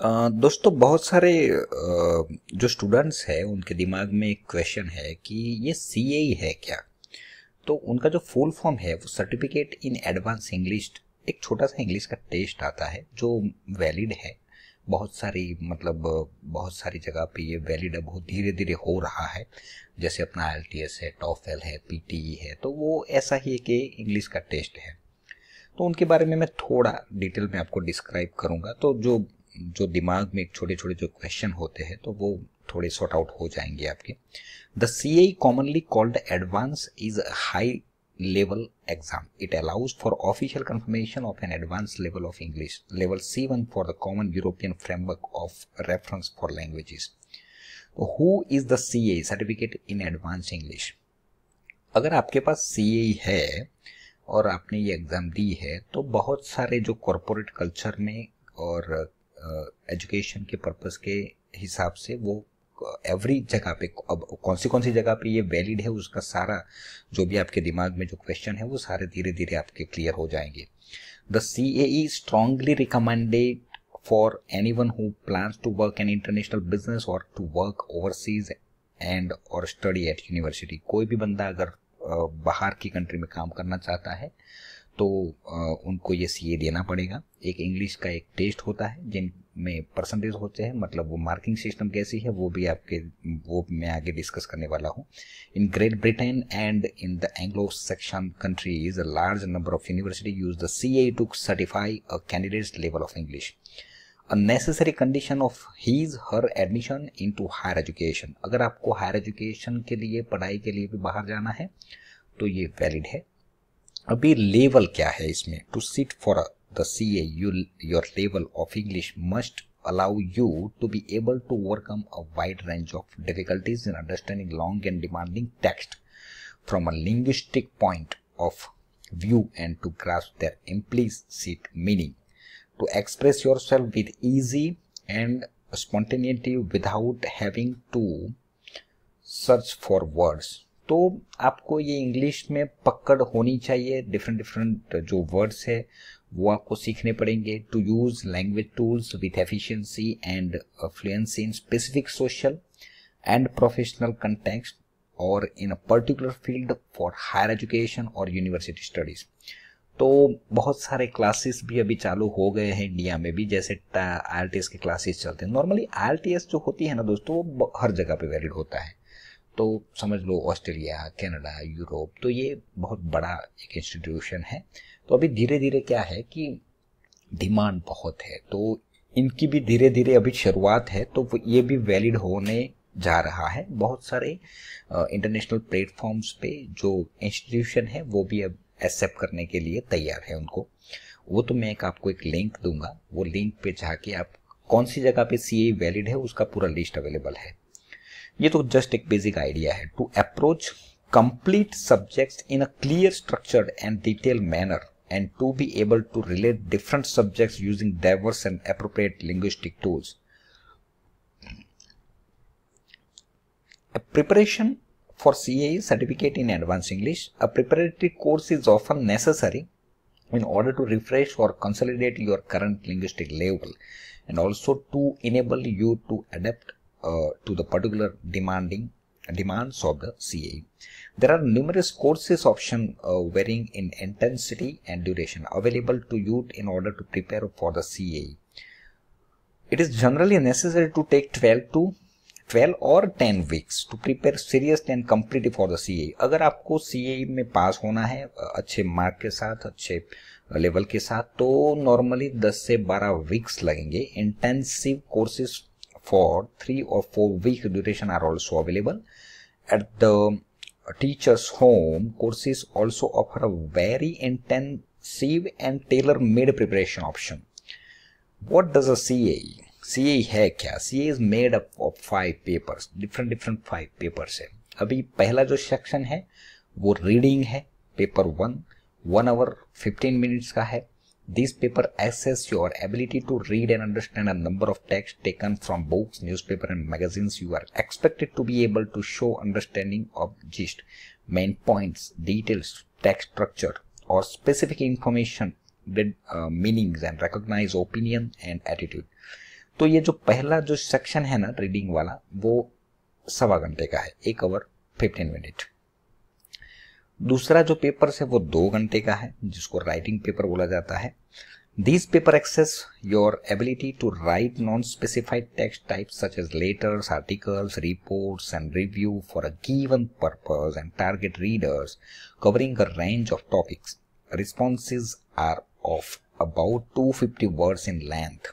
दोस्तों बहुत सारे जो स्टूडेंट्स हैं उनके दिमाग में एक क्वेश्चन है कि ये सीए है क्या। तो उनका जो फुल फॉर्म है वो सर्टिफिकेट इन एडवांस इंग्लिश, एक छोटा सा इंग्लिश का टेस्ट आता है जो वैलिड है। बहुत सारी जगह पे ये वैलिड है, बहुत धीरे धीरे हो रहा है। जैसे अपना आईएलटीएस है, टॉफेल है, पीटीई है, तो वो ऐसा ही एक इंग्लिश का टेस्ट है। तो उनके बारे में मैं थोड़ा डिटेल में आपको डिस्क्राइब करूंगा, तो जो जो दिमाग में छोटे छोटे जो क्वेश्चन होते हैं तो वो थोड़े सॉर्ट आउट हो जाएंगे आपके। The CA commonly called advance is high level exam. It allows for official confirmation of an advanced level of English, level C1 for the common European framework of reference for languages. So who is the CA certificate in advanced English? अगर आपके पास CA है और आपने ये exam दी है तो बहुत सारे जो कॉरपोरेट कल्चर में और एजुकेशन के पर्पस के हिसाब से वो एवरी जगह पे, अब कौन सी जगह पे ये वैलिड है उसका सारा जो भी आपके दिमाग में जो क्वेश्चन है वो सारे धीरे धीरे आपके क्लियर हो जाएंगे। The CAE strongly recommended for anyone who plans to work in international business or to work overseas and or study at university. कोई भी बंदा अगर बाहर की कंट्री में काम करना चाहता है तो उनको ये सीए देना पड़ेगा। एक इंग्लिश का एक टेस्ट होता है जिनमें परसेंटेज होते हैं, मतलब वो मार्किंग सिस्टम कैसी है वो मैं आगे डिस्कस करने वाला हूँ। In Great Britain and in the Anglo Saxon countries a large number of university use the CA to certify a candidate's level of English, a necessary condition of his her admission into higher education. अगर आपको higher education के लिए, पढ़ाई के लिए भी बाहर जाना है तो ये वैलिड है। अभी लेवल क्या है इसमें? To sit for the CA your level of English must allow you to be able to overcome a wide range of difficulties in understanding long and demanding text from a linguistic point of view and to grasp their implicit meaning, to express yourself with easy and spontaneity without having to search for words। तो आपको ये English में पकड़ होनी चाहिए, different different जो words है वो आपको सीखने पड़ेंगे। To use language tools with efficiency and fluency in specific social and professional context और in a particular field for higher education और यूनिवर्सिटी स्टडीज। तो बहुत सारे क्लासेस भी अभी चालू हो गए हैं इंडिया में भी, जैसे IELTS के क्लासेस चलते हैं। नॉर्मली IELTS जो होती है ना दोस्तों, वो हर जगह पे वैलिड होता है। तो समझ लो ऑस्ट्रेलिया, कनाडा, यूरोप, तो ये बहुत बड़ा एक इंस्टीट्यूशन है। तो अभी धीरे धीरे क्या है कि डिमांड बहुत है, तो इनकी भी धीरे धीरे अभी शुरुआत है, तो ये भी वैलिड होने जा रहा है। बहुत सारे इंटरनेशनल प्लेटफॉर्म्स पे जो इंस्टीट्यूशन है वो भी अब एक्सेप्ट करने के लिए तैयार है उनको। वो तो मैं आपको एक लिंक दूंगा, वो लिंक पे जाके आप कौन सी जगह पे सीए वैलिड है उसका पूरा लिस्ट अवेलेबल है। ये तो जस्ट एक बेसिक आइडिया है। To approach complete subjects in a clear structured and detail manner and to be able to relate different subjects using diverse and appropriate linguistic tools. A preparation for CAE certificate in advanced English, a preparatory course is often necessary in order to refresh or consolidate your current linguistic level and also to enable you to adapt to the particular demands of the CAE. There are numerous courses option varying in intensity and duration available to you in order to prepare for the CAE. It is generally necessary to take 12 or 10 weeks to prepare seriously and completely for the CAE. अगर आपको CAE में पास होना है अच्छे mark के साथ, अच्छे level के साथ, तो नॉर्मली 10 से 12 वीक्स लगेंगे। Intensive courses for 3 or 4 week duration are also available at the teacher's home. Courses also offer a very intensive and tailor-made preparation option. What does a CAE? CAE है क्या? CAE is made up of 5 papers, different 5 papers है। अभी पहला जो section है वो reading है, paper 1 hour 15 minutes का है। This paper assess your ability to read and understand a number of texts taken from books, newspaper and magazines. You are expected to be able to show understanding of gist, main points, details, text structure or specific information with meanings and recognize opinion and attitude. तो ये जो पहला जो section है ना reading वाला, वो 1.25 घंटे का है, 1 आवर 15 मिनट। दूसरा जो पेपर है वो 2 घंटे का है, जिसको राइटिंग पेपर बोला जाता है। These paper access your ability to write non-specified text types such as letters, articles, reports, and review for a given purpose and target readers covering a range of topics. Responses are of about 250 words in length.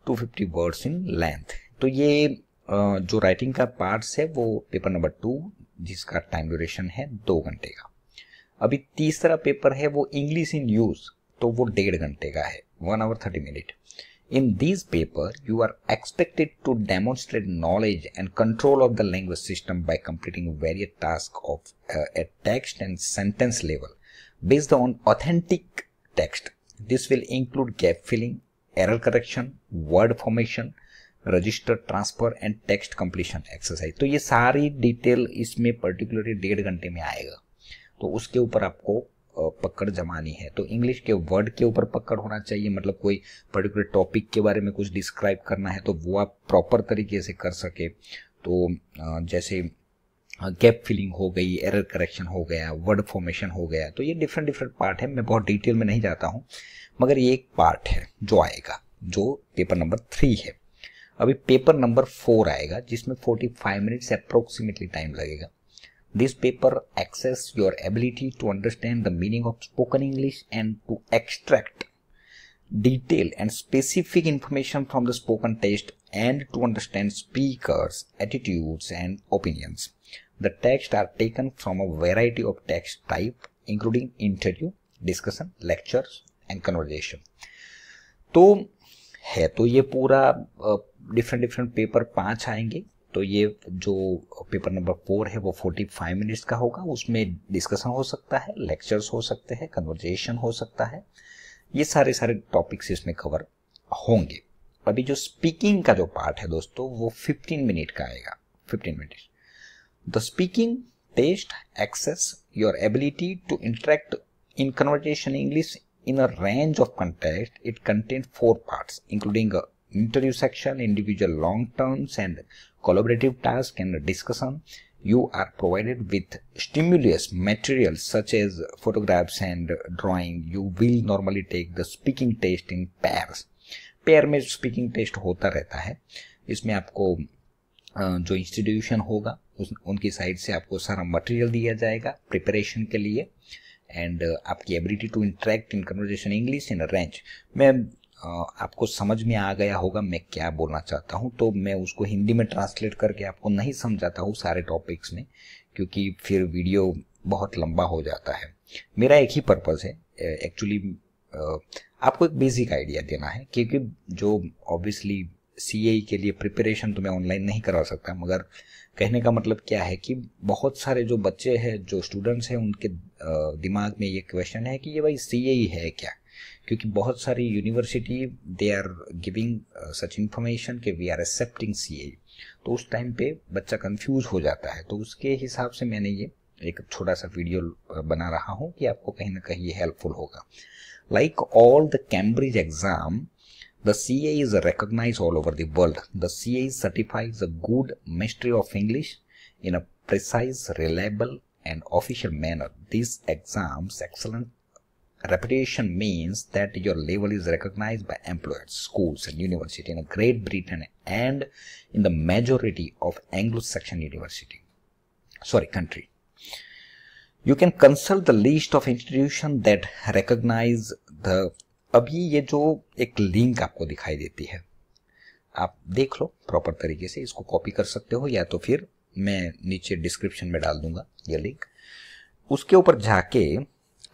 250 words in length. तो ये जो writing का parts है वो paper number 2, जिसका time duration है 2 घंटे का। अभी तीसरा पेपर है वो इंग्लिश इन यूज, तो वो 1.5 घंटे का है, 1 hour 30 minute. In this paper you are expected to demonstrate knowledge and control of the language system by completing various task of a text and sentence level based on authentic text. This will include gap filling, error correction, word formation, register transfer and text completion exercise. तो ये सारी detail इसमें particularly 1.5 घंटे में आएगा, तो उसके ऊपर आपको पकड़ जमानी है। तो इंग्लिश के वर्ड के ऊपर पकड़ होना चाहिए, मतलब कोई पर्टिकुलर टॉपिक के बारे में कुछ डिस्क्राइब करना है तो वो आप प्रॉपर तरीके से कर सके। तो जैसे गैप फिलिंग हो गई, एरर करेक्शन हो गया, वर्ड फॉर्मेशन हो गया, तो ये डिफरेंट पार्ट है। मैं बहुत डिटेल में नहीं जाता हूँ, मगर ये एक पार्ट है जो आएगा, जो पेपर नंबर 3 है। अभी पेपर नंबर 4 आएगा, जिसमें 45 मिनट से अप्रोक्सीमेटली टाइम लगेगा। This paper assesses your ability to understand the meaning of spoken English and to extract detailed and specific information from the spoken text and to understand speakers' attitudes and opinions. The texts are taken from a variety of text type, including interview, discussion, lectures, and conversation. तो ये पूरा different paper 5 आएंगे। तो ये जो paper number 4 है वो 45 minutes का होगा। उसमें डिस्कशन हो सकता है, लेक्चर्स हो सकते हैं, कन्वर्जेशन हो सकता है, ये सारे टॉपिक्स इसमें कवर होंगे। अभी जो स्पीकिंग का जो पार्ट है दोस्तों, वो 15 मिनट का आएगा, 15 minute. The speaking test assess your ability to interact in conversation English in a range of context. It contain 4 parts including interview section, individual long terms and collaborative task and discussion. You are provided with stimulus materials such as photographs and drawing. You will normally take the speaking test in pairs. Pair में speaking test होता रहता है। इसमें आपको जो institution होगा उनकी side से आपको सारा मटेरियल दिया जाएगा प्रिपरेशन के लिए, एंड आपकी ability to interact in conversation English in range. मैं आपको समझ में आ गया होगा मैं क्या बोलना चाहता हूँ, तो मैं उसको हिंदी में ट्रांसलेट करके आपको नहीं समझाता हूँ सारे टॉपिक्स में, क्योंकि फिर वीडियो बहुत लंबा हो जाता है। मेरा एक ही पर्पस है एक्चुअली, आपको एक बेसिक आइडिया देना है, क्योंकि जो ऑब्वियसली सीए के लिए प्रिपरेशन तो मैं ऑनलाइन नहीं करवा सकता, मगर कहने का मतलब क्या है कि बहुत सारे जो बच्चे हैं, जो स्टूडेंट्स हैं, उनके दिमाग में ये क्वेश्चन है कि ये भाई सीए है क्या, क्योंकि बहुत सारी university they are giving such information कि वी आर एक्सेप्टिंग सीए, तो उस टाइम पे बच्चा कंफ्यूज हो जाता है। तो उसके हिसाब से मैंने ये एक छोटा सा वीडियो बना रहा हूँ कि आपको कहीं ना कहीं ये हेल्पफुल होगा। Like all the Cambridge exam, the CA is recognized all over the world. The CA certifies a good mastery of English in a precise, reliable, and official manner. These exams' excellent reputation means that your level is recognized by employers, schools, and universities in Great Britain and in the majority of Anglo-Saxon country. You can consult the list of institutions that recognize the अभी ये जो एक link आपको दिखाई देती है, आप देख लो प्रॉपर तरीके से, इसको कॉपी कर सकते हो या तो फिर मैं नीचे डिस्क्रिप्शन में डाल दूंगा ये लिंक। उसके ऊपर जाके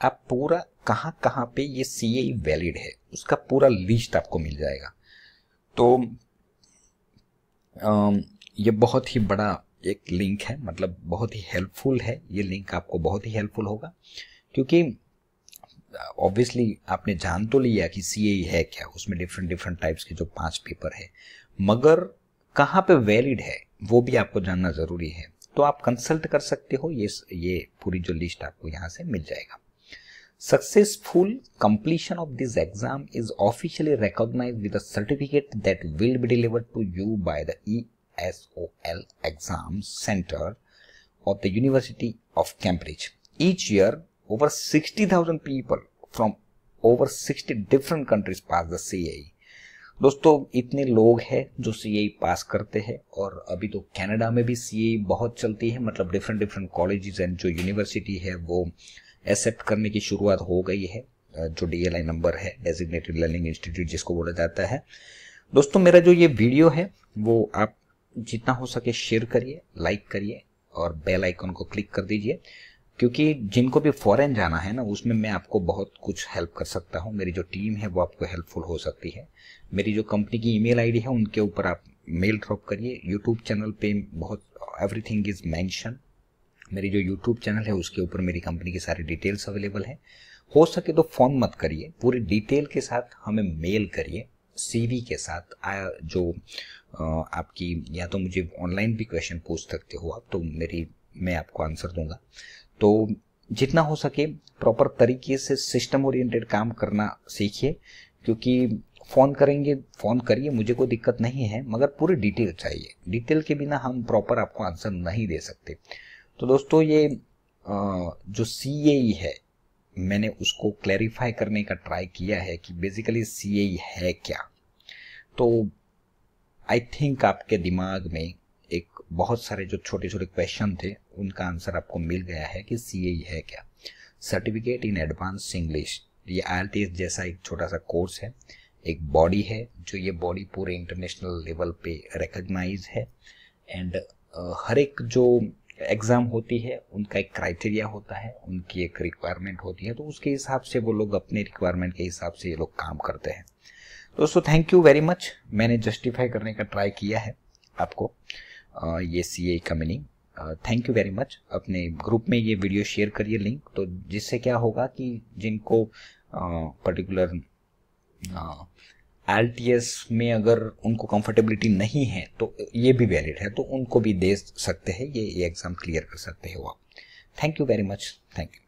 आप पूरा कहाँ कहाँ पे ये सीए वैलिड है उसका पूरा लिस्ट आपको मिल जाएगा। तो ये बहुत ही बड़ा एक लिंक है, मतलब बहुत ही हेल्पफुल है ये लिंक, आपको बहुत ही हेल्पफुल होगा, क्योंकि ऑब्वियसली आपने जान तो लिया कि सीए है क्या, उसमें डिफरेंट टाइप्स के जो 5 पेपर है, मगर कहाँ पे वैलिड है वो भी आपको जानना ज़रूरी है। तो आप कंसल्ट कर सकते हो, ये पूरी जो लिस्ट आपको यहाँ से मिल जाएगा। Successful completion of this exam is officially recognized with a certificate that will be delivered to you by the ESOL Exam Center of the University of Cambridge. Each year, over 60,000 people from over 60 different countries pass the CAE. दोस्तों इतने लोग हैं जो CAE पास करते हैं, और अभी तो कनाडा में भी CAE बहुत चलती है, मतलब डिफरेंट कॉलेजेस एंड जो यूनिवर्सिटी है वो एक्सेप्ट करने की शुरुआत हो गई है, जो DLI नंबर है, डेजिग्नेटेड लर्निंग इंस्टीट्यूट जिसको बोला जाता है। दोस्तों मेरा जो ये वीडियो है वो आप जितना हो सके शेयर करिए, लाइक करिए और बेल आइकन को क्लिक कर दीजिए, क्योंकि जिनको भी फॉरेन जाना है ना, उसमें मैं आपको बहुत कुछ हेल्प कर सकता हूँ। मेरी जो टीम है वो आपको हेल्पफुल हो सकती है। मेरी जो कंपनी की ईमेल आईडी है उनके ऊपर आप मेल ड्रॉप करिए। यूट्यूब चैनल पे बहुत एवरीथिंग इज मेंशन। मेरी जो यूट्यूब चैनल है उसके ऊपर मेरी कंपनी की सारी डिटेल्स अवेलेबल है। हो सके तो फ़ोन मत करिए, पूरी डिटेल के साथ हमें मेल करिए CV के साथ। जो आपकी, या तो मुझे ऑनलाइन भी क्वेश्चन पूछ सकते हो आप, तो मैं आपको आंसर दूंगा। तो जितना हो सके प्रॉपर तरीके से सिस्टम ओरिएंटेड काम करना सीखिए, क्योंकि फ़ोन करिए, मुझे कोई दिक्कत नहीं है, मगर पूरी डिटेल चाहिए। डिटेल के बिना हम प्रॉपर आपको आंसर नहीं दे सकते। तो दोस्तों ये जो CAE है, मैंने उसको क्लैरिफाई करने का ट्राई किया है कि बेसिकली CAE है क्या। तो आई थिंक आपके दिमाग में एक बहुत सारे जो छोटे छोटे क्वेश्चन थे उनका आंसर आपको मिल गया है कि CAE है क्या। सर्टिफिकेट इन एडवांस इंग्लिश, ये IELTS जैसा एक छोटा सा कोर्स है, एक बॉडी है जो ये बॉडी पूरे इंटरनेशनल लेवल पे रिकॉग्नाइज है। एंड हर एक जो एग्ज़ाम होती है उनका एक क्राइटेरिया होता है, उनकी एक रिक्वायरमेंट होती है, तो उसके हिसाब से वो लोग अपने रिक्वायरमेंट के हिसाब से ये लोग काम करते हैं। दोस्तों थैंक यू वेरी मच। मैंने जस्टिफाई करने का ट्राई किया है आपको ये CAE का meaning. Thank you very much. अपने ग्रुप में ये वीडियो शेयर करिए लिंक, तो जिससे क्या होगा कि जिनको पर्टिकुलर IELTS में अगर उनको कंफर्टेबिलिटी नहीं है तो ये भी वैलिड है, तो उनको भी दे सकते हैं, ये एग्ज़ाम क्लियर कर सकते हो आप। Thank you very much. Thank you.